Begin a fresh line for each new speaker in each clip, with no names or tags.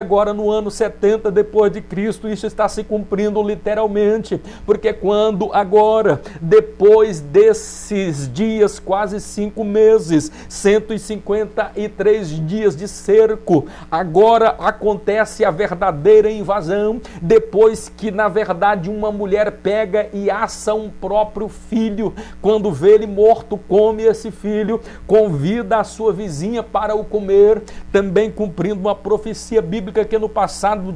Agora no ano 70 depois de Cristo, isso está se cumprindo literalmente, porque quando agora, depois desses dias, quase 5 meses, 153 dias de cerco, agora acontece a verdadeira invasão, depois que na verdade uma mulher pega e assa um próprio filho, quando vê ele morto, come esse filho, convida a sua vizinha para o comer, também cumprindo uma profecia bíblica que no passado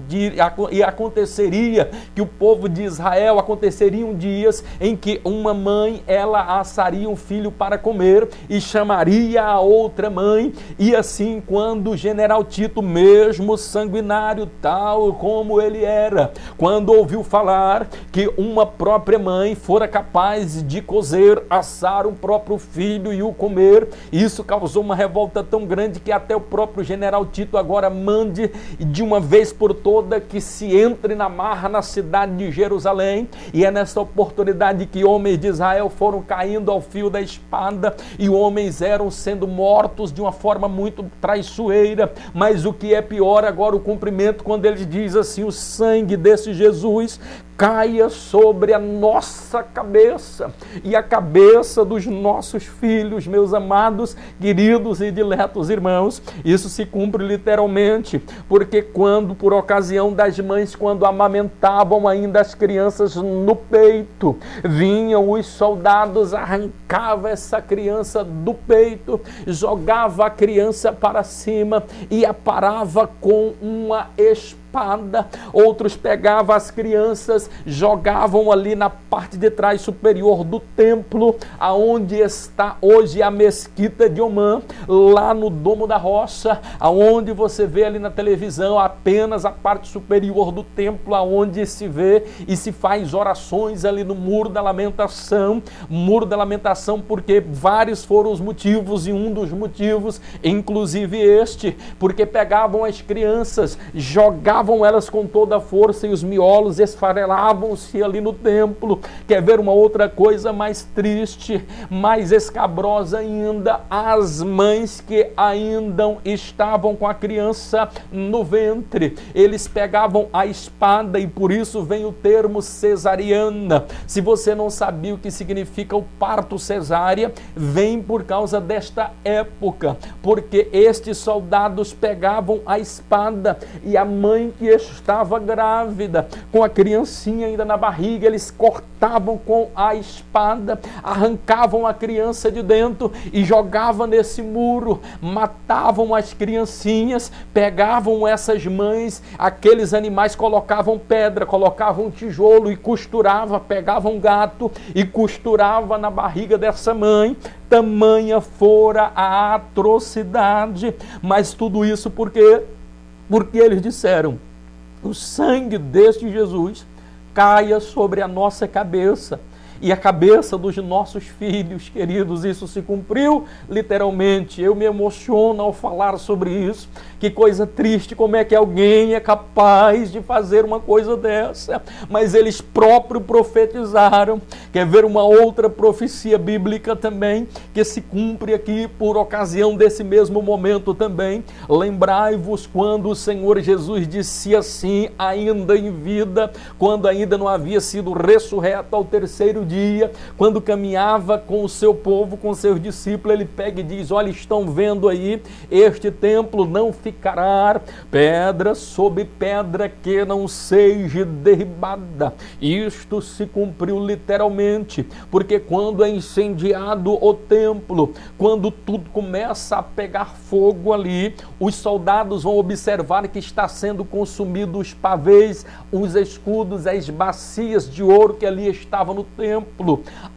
aconteceria, que o povo de Israel, aconteceriam dias em que uma mãe, ela assaria um filho para comer e chamaria a outra mãe, e assim quando o general Tito, mesmo sanguinário tal como ele era, quando ouviu falar que uma própria mãe fora capaz de cozer, assar o próprio filho e o comer, isso causou uma revolta tão grande que até o próprio general Tito agora mande de uma vez por toda que se entre na marra na cidade de Jerusalém, e é nessa oportunidade que homens de Israel foram caindo ao fio da espada, e homens eram sendo mortos de uma forma muito traiçoeira, mas o que é pior agora, o cumprimento, quando ele diz assim: o sangue desse Jesus caia sobre a nossa cabeça e a cabeça dos nossos filhos, meus amados, queridos e diletos irmãos. Isso se cumpre literalmente, porque quando, por ocasião das mães, quando amamentavam ainda as crianças no peito, vinham os soldados, arrancavam essa criança do peito, jogava a criança para cima e a parava com uma espada. Outros pegavam as crianças, jogavam ali na parte de trás superior do templo, aonde está hoje a mesquita de Omã, lá no Domo da Rocha, aonde você vê ali na televisão apenas a parte superior do templo, aonde se vê e se faz orações ali no Muro da Lamentação, porque vários foram os motivos, e um dos motivos, inclusive este, porque pegavam as crianças, jogavam elas com toda a força e os miolos esfarelavam-se ali no templo. Quer ver uma outra coisa mais triste, mais escabrosa ainda? As mães que ainda estavam com a criança no ventre, eles pegavam a espada, e por isso vem o termo cesariana. Se você não sabia o que significa o parto cesárea, vem por causa desta época, porque estes soldados pegavam a espada, e a mãe que estava grávida, com a criancinha ainda na barriga, eles cortavam com a espada, arrancavam a criança de dentro e jogavam nesse muro, matavam as criancinhas, pegavam essas mães, aqueles animais, colocavam pedra, colocavam tijolo e costurava, pegavam gato e costurava na barriga dessa mãe. Tamanha fora a atrocidade, mas tudo isso porque eles disseram: o sangue deste Jesus caia sobre a nossa cabeça e a cabeça dos nossos filhos queridos. Isso se cumpriu literalmente. Eu me emociono ao falar sobre isso. Que coisa triste, como é que alguém é capaz de fazer uma coisa dessa? Mas eles próprios profetizaram. Quer ver uma outra profecia bíblica também, que se cumpre aqui por ocasião desse mesmo momento também? Lembrai-vos quando o Senhor Jesus disse assim, ainda em vida, quando ainda não havia sido ressurreto ao terceiro dia, quando caminhava com o seu povo, com seus discípulos, ele pega e diz: olha, estão vendo aí, este templo não ficará pedra sobre pedra que não seja derribada. Isto se cumpriu literalmente, porque quando é incendiado o templo, quando tudo começa a pegar fogo ali, os soldados vão observar que está sendo consumido os pavês, os escudos, as bacias de ouro que ali estavam no templo,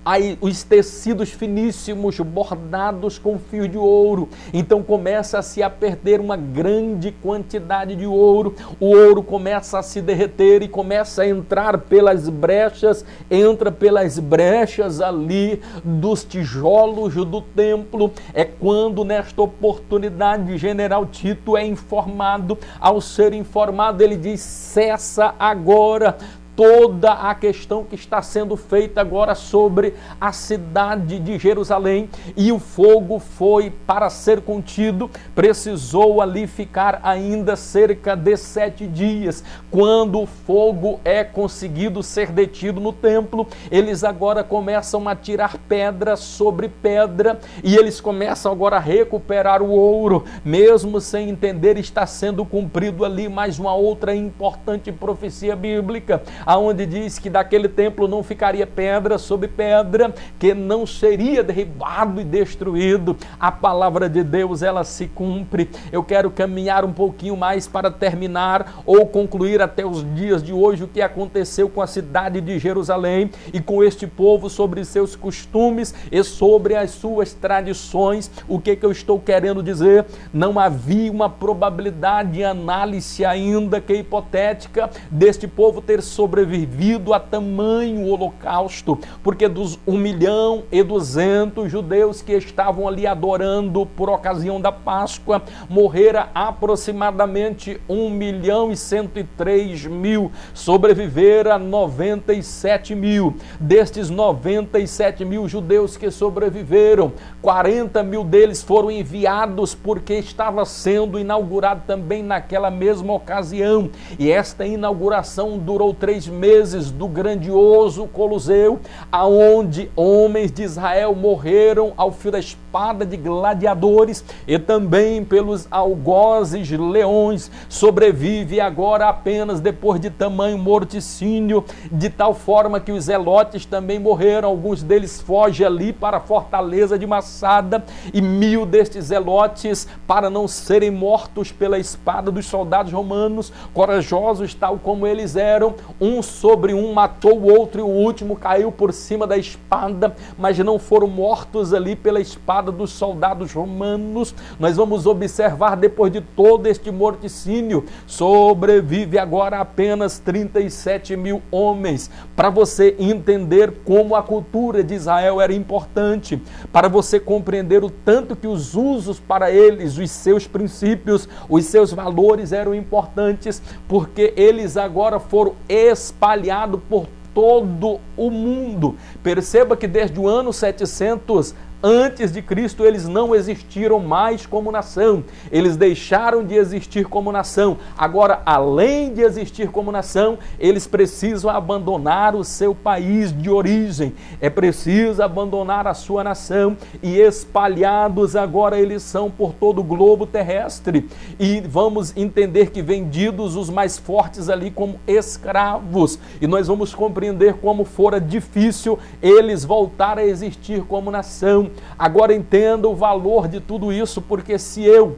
aí os tecidos finíssimos bordados com fio de ouro. Então começa-se a perder uma grande quantidade de ouro, o ouro começa a se derreter e começa a entrar pelas brechas, entra pelas brechas ali dos tijolos do templo. É quando nesta oportunidade General Tito é informado. Ao ser informado, ele diz: cessa agora toda a questão que está sendo feita agora sobre a cidade de Jerusalém, e o fogo foi para ser contido, precisou ali ficar ainda cerca de 7 dias. Quando o fogo é conseguido ser detido no templo, eles agora começam a tirar pedra sobre pedra, e eles começam agora a recuperar o ouro, mesmo sem entender, está sendo cumprido ali mais uma outra importante profecia bíblica, aonde diz que daquele templo não ficaria pedra sobre pedra, que não seria derribado e destruído. A palavra de Deus, ela se cumpre. Eu quero caminhar um pouquinho mais para terminar ou concluir até os dias de hoje o que aconteceu com a cidade de Jerusalém e com este povo, sobre seus costumes e sobre as suas tradições. O que eu estou querendo dizer? Não havia uma probabilidade, análise ainda que hipotética, deste povo ter sobrevivido a tamanho holocausto, porque dos 1.200.000 judeus que estavam ali adorando por ocasião da Páscoa, morrera aproximadamente 1.103.000, sobrevivera 97.000. Destes 97.000 judeus que sobreviveram, 40.000 deles foram enviados porque estava sendo inaugurado também naquela mesma ocasião, e esta inauguração durou 3 meses, do grandioso Coliseu, aonde homens de Israel morreram ao fio da espada de gladiadores e também pelos algozes leões. Sobrevive agora apenas depois de tamanho morticínio, de tal forma que os zelotes também morreram. Alguns deles fogem ali para a fortaleza de Massada, e 1.000 destes zelotes, para não serem mortos pela espada dos soldados romanos, corajosos tal como eles eram, um sobre um matou o outro, e o último caiu por cima da espada, mas não foram mortos ali pela espada dos soldados romanos. Nós vamos observar, depois de todo este morticínio, sobrevive agora apenas 37.000 homens. Para você entender como a cultura de Israel era importante, para você compreender o tanto que os usos para eles, os seus princípios, os seus valores eram importantes, porque eles agora foram espalhados por todo o mundo. Perceba que desde o ano 700 antes de Cristo, eles não existiram mais como nação. Eles deixaram de existir como nação. Agora, além de existir como nação, eles precisam abandonar o seu país de origem. É preciso abandonar a sua nação, e espalhados agora eles são por todo o globo terrestre. E vamos entender que vendidos os mais fortes ali como escravos. E nós vamos compreender como fora difícil eles voltar a existir como nação. Agora entenda o valor de tudo isso, porque se eu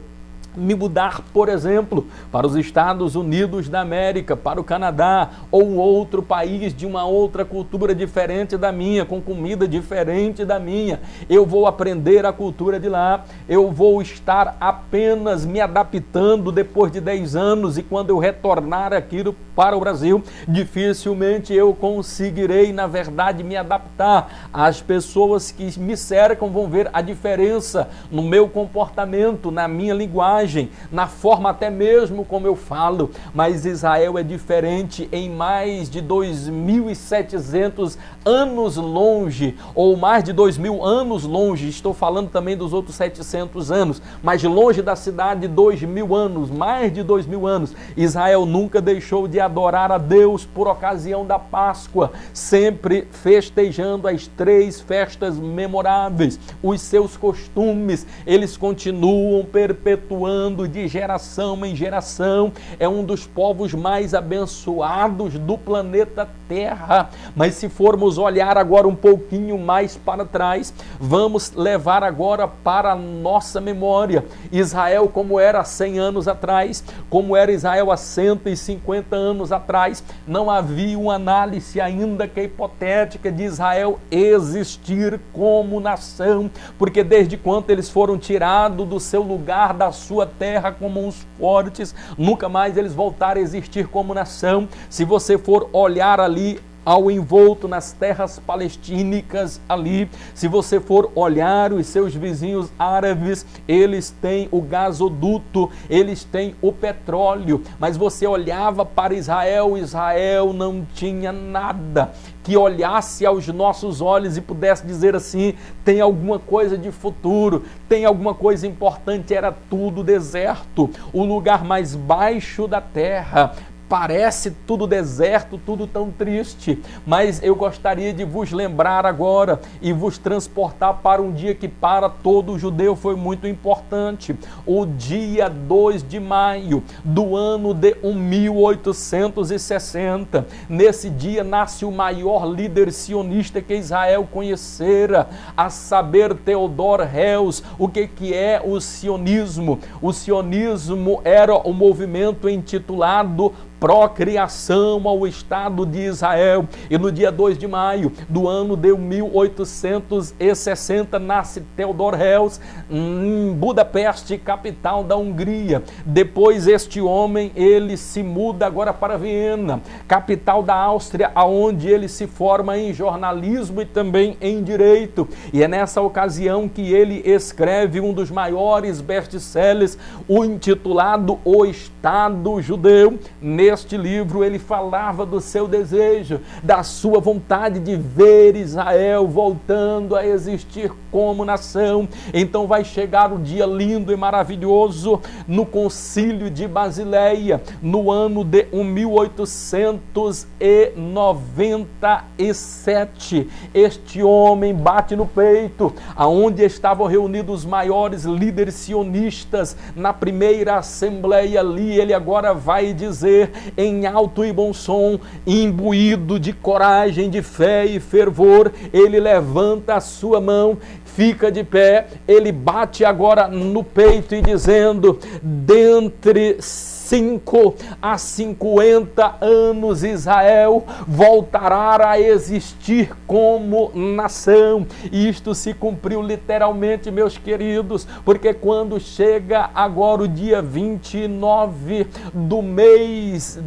me mudar, por exemplo, para os Estados Unidos da América, para o Canadá, ou um outro país de uma outra cultura diferente da minha, com comida diferente da minha, eu vou aprender a cultura de lá, eu vou estar apenas me adaptando depois de 10 anos, e quando eu retornar aqui para o Brasil, dificilmente eu conseguirei, na verdade, me adaptar. As pessoas que me cercam vão ver a diferença no meu comportamento, na minha linguagem, na forma até mesmo como eu falo. Mas Israel é diferente em mais de 2.700 anos longe, ou mais de 2.000 anos longe. Estou falando também dos outros 700 anos, mas longe da cidade, 2.000 anos, mais de 2.000 anos. Israel nunca deixou de adorar a Deus por ocasião da Páscoa, sempre festejando as 3 festas memoráveis. Os seus costumes, eles continuam perpetuando de geração em geração. É um dos povos mais abençoados do planeta Terra. Mas se formos olhar agora um pouquinho mais para trás, vamos levar agora para a nossa memória Israel como era há 100 anos atrás, como era Israel há 150 anos atrás. Não havia uma análise ainda que hipotética de Israel existir como nação, porque desde quando eles foram tirados do seu lugar, da sua terra como uns fortes, nunca mais eles voltaram a existir como nação. Se você for olhar ali ao envolto nas terras palestínicas ali. Se você for olhar os seus vizinhos árabes, eles têm o gasoduto, eles têm o petróleo, mas você olhava para Israel, Israel não tinha nada que olhasse aos nossos olhos e pudesse dizer assim, tem alguma coisa de futuro, tem alguma coisa importante. Era tudo deserto, o lugar mais baixo da terra. Parece tudo deserto, tudo tão triste, mas eu gostaria de vos lembrar agora e vos transportar para um dia que para todo judeu foi muito importante. O dia 2 de maio do ano de 1860. Nesse dia nasce o maior líder sionista que Israel conhecera, a saber, Theodor Herzl. O que é o sionismo? O sionismo era o movimento intitulado procriação ao Estado de Israel. E no dia 2 de maio do ano de 1860 nasce Theodor Herzl em Budapeste, capital da Hungria. Depois este homem, ele se muda agora para Viena, capital da Áustria, aonde ele se forma em jornalismo e também em direito. E é nessa ocasião que ele escreve um dos maiores best-sellers, o intitulado O Estado Judeu. Neste livro ele falava do seu desejo, da sua vontade de ver Israel voltando a existir como nação. Então vai chegar o dia lindo e maravilhoso no Concílio de Basileia, no ano de 1897. Este homem bate no peito, aonde estavam reunidos os maiores líderes sionistas na primeira assembleia ali. Ele agora vai dizer em alto e bom som, imbuído de coragem, de fé e fervor, ele levanta a sua mão, fica de pé, ele bate agora no peito e dizendo, dentre 5 a 50 anos Israel voltará a existir como nação. E isto se cumpriu literalmente, meus queridos, porque quando chega agora o dia 29 do mês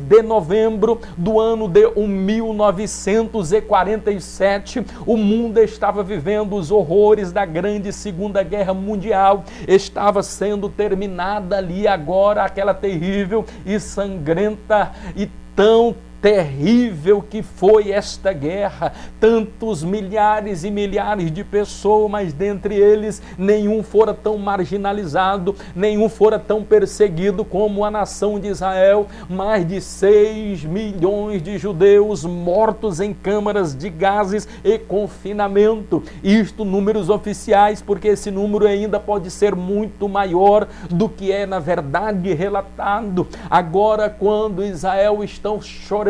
de novembro do ano de 1947, o mundo estava vivendo os horrores da grande Segunda Guerra Mundial, estava sendo terminada ali agora aquela terrível e sangrenta e tão terrível que foi esta guerra, tantos milhares e milhares de pessoas, mas dentre eles nenhum fora tão marginalizado, nenhum fora tão perseguido como a nação de Israel. Mais de 6 milhões de judeus mortos em câmaras de gases e confinamento. Isto números oficiais, porque esse número ainda pode ser muito maior do que é na verdade relatado. Agora, quando Israel estão chorando,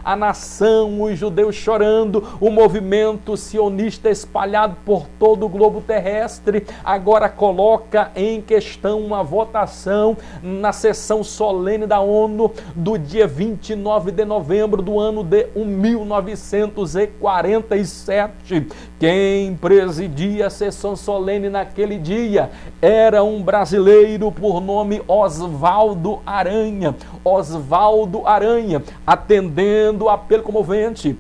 a nação, os judeus chorando, o movimento sionista espalhado por todo o globo terrestre, agora coloca em questão uma votação na sessão solene da ONU do dia 29 de novembro do ano de 1947. Quem presidia a sessão solene naquele dia era um brasileiro por nome Oswaldo Aranha. Oswaldo Aranha, atendendo o apelo comovente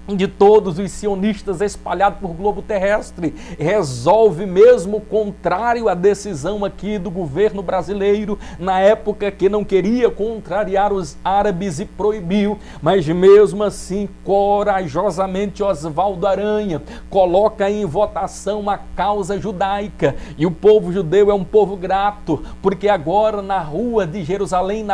de todos os sionistas espalhados por globo terrestre, resolve, mesmo contrário à decisão aqui do governo brasileiro, na época que não queria contrariar os árabes e proibiu, mas mesmo assim, corajosamente, Oswaldo Aranha coloca em votação a causa judaica, e o povo judeu é um povo grato, porque agora na rua de Jerusalém,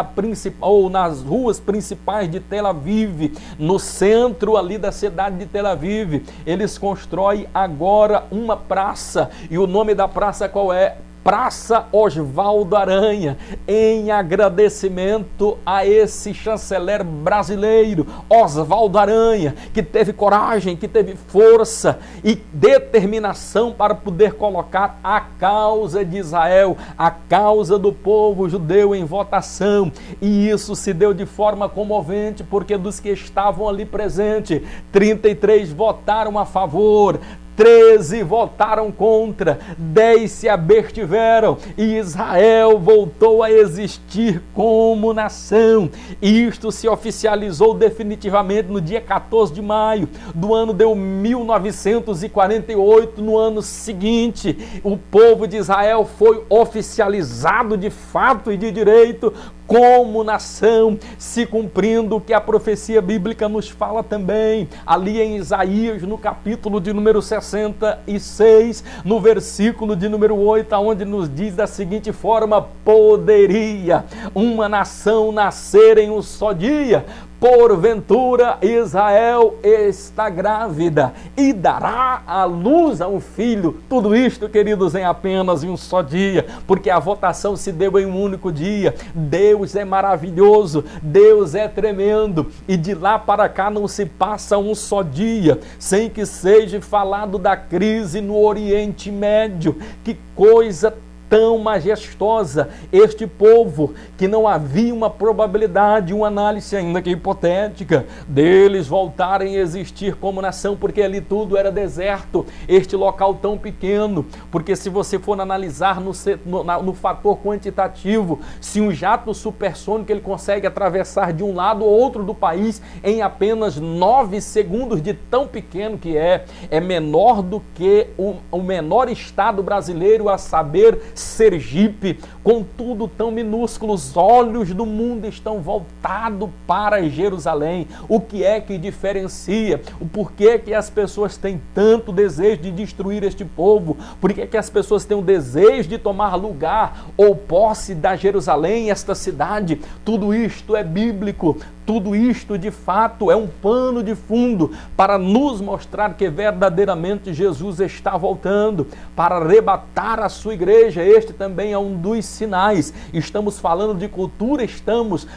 ou nas ruas principais de Tel Aviv, no centro ali da cidade de Tel Aviv, eles constroem agora uma praça, e o nome da praça qual é? Praça Oswaldo Aranha, em agradecimento a esse chanceler brasileiro, Oswaldo Aranha, que teve coragem, que teve força e determinação para poder colocar a causa de Israel, a causa do povo judeu em votação. E isso se deu de forma comovente, porque dos que estavam ali presentes, 33 votaram a favor, 13 votaram contra, 10 se abstiveram e Israel voltou a existir como nação. Isto se oficializou definitivamente no dia 14 de maio do ano de 1948. No ano seguinte, o povo de Israel foi oficializado de fato e de direito como nação, se cumprindo o que a profecia bíblica nos fala também, ali em Isaías, no capítulo de número 66, no versículo de número 8, onde nos diz da seguinte forma: poderia uma nação nascer em um só dia? Porventura Israel está grávida e dará à luz a um filho. Tudo isto, queridos, em apenas um só dia, porque a votação se deu em um único dia. Deus é maravilhoso, Deus é tremendo, e de lá para cá não se passa um só dia sem que seja falado da crise no Oriente Médio. Que coisa tão majestosa! Este povo, que não havia uma probabilidade, uma análise ainda que hipotética, deles voltarem a existir como nação, porque ali tudo era deserto, este local tão pequeno. Porque se você for analisar no fator quantitativo, se um jato supersônico ele consegue atravessar de um lado ou outro do país em apenas 9 segundos, de tão pequeno que é menor do que o menor estado brasileiro, a saber, Sergipe. Contudo, tão minúsculo, os olhos do mundo estão voltados para Jerusalém. O que é que diferencia? O porquê que as pessoas têm tanto desejo de destruir este povo? Por que as pessoas têm o desejo de tomar lugar ou posse da Jerusalém, esta cidade? Tudo isto é bíblico. Tudo isto, de fato, é um pano de fundo para nos mostrar que verdadeiramente Jesus está voltando para arrebatar a sua igreja. Este também é um dos sinais. Estamos falando de cultura,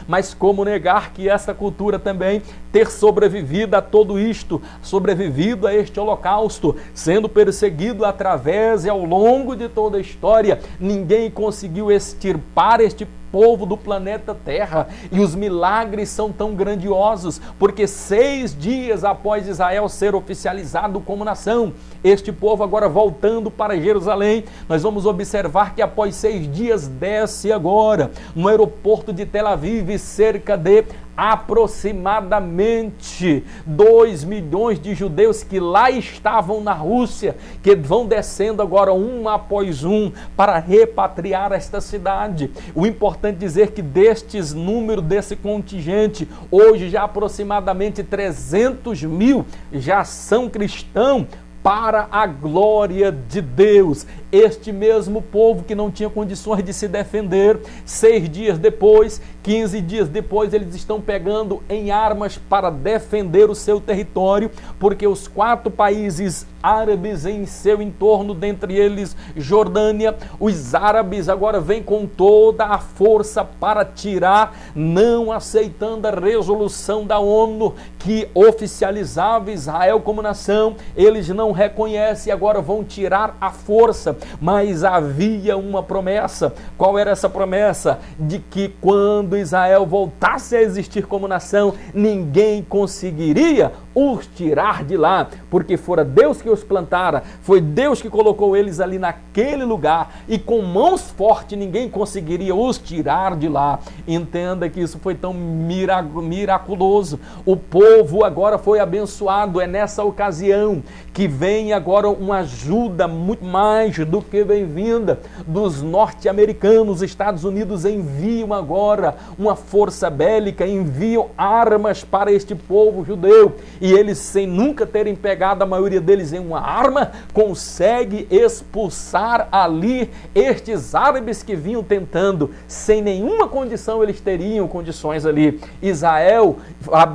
mas como negar que essa cultura também ter sobrevivido a tudo isto, sobrevivido a este holocausto, sendo perseguido através e ao longo de toda a história? Ninguém conseguiu extirpar este povo do planeta Terra, e os milagres são tão grandiosos, porque 6 dias após Israel ser oficializado como nação, este povo agora voltando para Jerusalém, nós vamos observar que após 6 dias desce agora no aeroporto de Tel Aviv cerca de aproximadamente 2 milhões de judeus que lá estavam na Rússia, que vão descendo agora um após um para repatriar esta cidade. O importante dizer que destes números, desse contingente, hoje já aproximadamente 300 mil já são cristãos, para a glória de Deus. Este mesmo povo que não tinha condições de se defender, 6 dias depois, 15 dias depois, eles estão pegando em armas para defender o seu território, porque os 4 países árabes em seu entorno, dentre eles Jordânia, os árabes agora vêm com toda a força para tirar, não aceitando a resolução da ONU que oficializava Israel como nação. Eles não reconhecem, agora vão tirar a força. Mas havia uma promessa. Qual era essa promessa? De que quando Israel voltasse a existir como nação, ninguém conseguiria os tirar de lá, porque fora Deus que os plantara, foi Deus que colocou eles ali naquele lugar, e com mãos fortes ninguém conseguiria os tirar de lá. Entenda que isso foi tão miraculoso. O povo agora foi abençoado. É nessa ocasião que vem agora uma ajuda muito mais do que bem-vinda dos norte-americanos. Os Estados Unidos enviam agora uma força bélica, enviam armas para este povo judeu, e eles, sem nunca terem pegado a maioria deles em uma arma, conseguem expulsar ali estes árabes que vinham tentando, sem nenhuma condição, eles teriam condições ali. Israel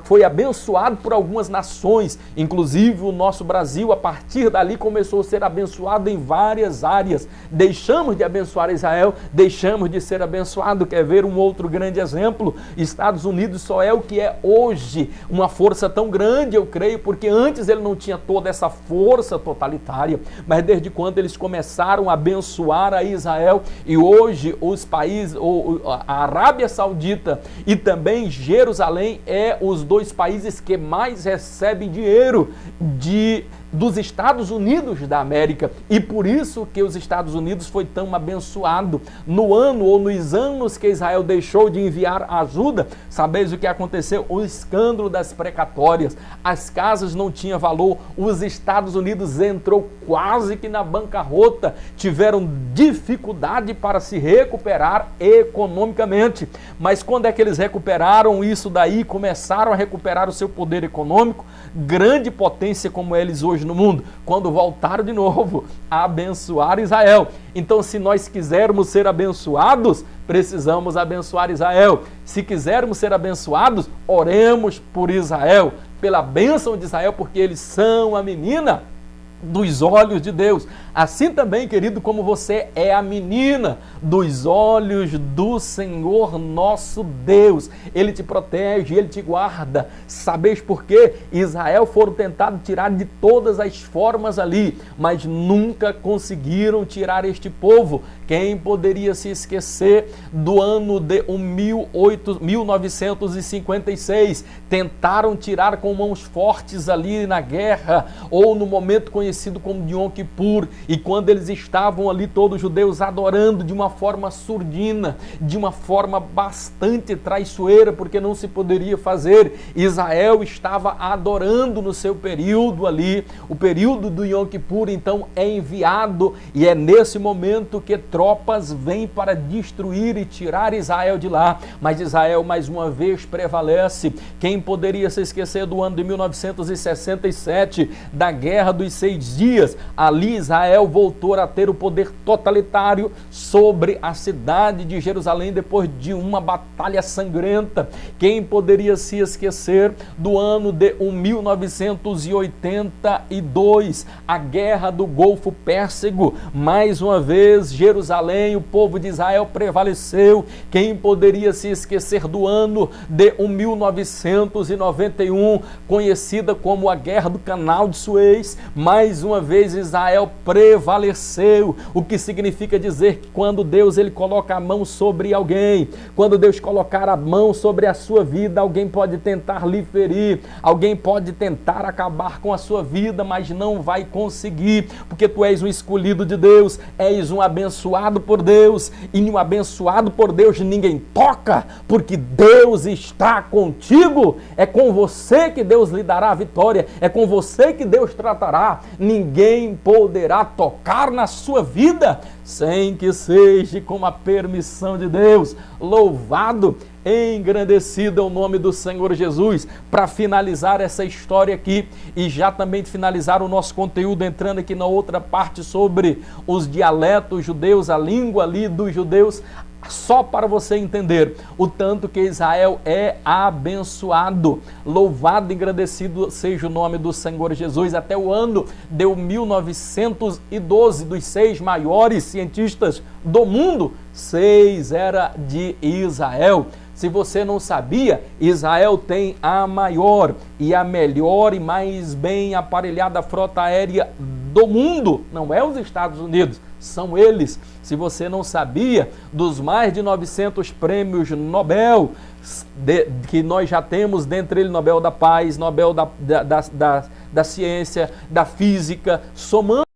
foi abençoado por algumas nações, inclusive o nosso Brasil, a partir dali começou a ser abençoado em várias áreas. Deixamos de abençoar Israel, deixamos de ser abençoado. Quer ver um outro grande exemplo? Estados Unidos só é o que é hoje, uma força tão grande, eu creio, porque antes ele não tinha toda essa força totalitária, mas desde quando eles começaram a abençoar a Israel, e hoje os países, a Arábia Saudita e também Jerusalém, é os 2 países que mais recebem dinheiro dos Estados Unidos da América, e por isso que os Estados Unidos foi tão abençoado. No ano ou nos anos que Israel deixou de enviar ajuda, sabeis o que aconteceu? O escândalo das precatórias, as casas não tinham valor, os Estados Unidos entrou quase que na bancarrota, tiveram dificuldade para se recuperar economicamente. Mas quando é que eles recuperaram isso daí, começaram a recuperar o seu poder econômico, grande potência como eles hoje no mundo? Quando voltaram de novo a abençoar Israel. Então, se nós quisermos ser abençoados, precisamos abençoar Israel. Se quisermos ser abençoados, oremos por Israel, pela bênção de Israel, porque eles são a menina dos olhos de Deus. Assim também, querido, como você é a menina dos olhos do Senhor nosso Deus. Ele te protege, Ele te guarda. Sabeis por quê? Israel foram tentados tirar de todas as formas ali, mas nunca conseguiram tirar este povo. Quem poderia se esquecer do ano de 1956? Tentaram tirar com mãos fortes ali na guerra, ou no momento conhecido como de Yom Kippur, e quando eles estavam ali todos os judeus adorando de uma forma surdina, de uma forma bastante traiçoeira, porque não se poderia fazer, Israel estava adorando no seu período ali, o período do Yom Kippur. Então é enviado, e é nesse momento que tropas vêm para destruir e tirar Israel de lá, mas Israel mais uma vez prevalece. Quem poderia se esquecer do ano de 1967, da Guerra dos 6 Dias? Ali Israel voltou a ter o poder totalitário sobre a cidade de Jerusalém depois de uma batalha sangrenta. Quem poderia se esquecer do ano de 1982, a Guerra do Golfo Pérsico? Mais uma vez Jerusalém, o povo de Israel prevaleceu. Quem poderia se esquecer do ano de 1991, conhecida como a Guerra do Canal de Suez? Mais uma vez Israel prevaleceu, o que significa dizer que quando Deus ele coloca a mão sobre alguém, quando Deus colocar a mão sobre a sua vida, alguém pode tentar lhe ferir, alguém pode tentar acabar com a sua vida, mas não vai conseguir, porque tu és um escolhido de Deus, és um abençoado por Deus, e um abençoado por Deus ninguém toca, porque Deus está contigo. É com você que Deus lhe dará a vitória, é com você que Deus tratará. Ninguém poderá tocar na sua vida sem que seja com a permissão de Deus. Louvado, engrandecido é o nome do Senhor Jesus. Para finalizar essa história aqui, e já também finalizar o nosso conteúdo, entrando aqui na outra parte sobre os dialetos judeus, a língua ali dos judeus, só para você entender o tanto que Israel é abençoado. Louvado e engrandecido seja o nome do Senhor Jesus. Até o ano de 1912, dos 6 maiores cientistas do mundo, 6 era de Israel. Se você não sabia, Israel tem a maior e a melhor e mais bem aparelhada frota aérea do mundo. Não é os Estados Unidos, são eles. Se você não sabia, dos mais de 900 prêmios Nobel que nós já temos, dentre eles Nobel da Paz, Nobel da Ciência, da Física, somando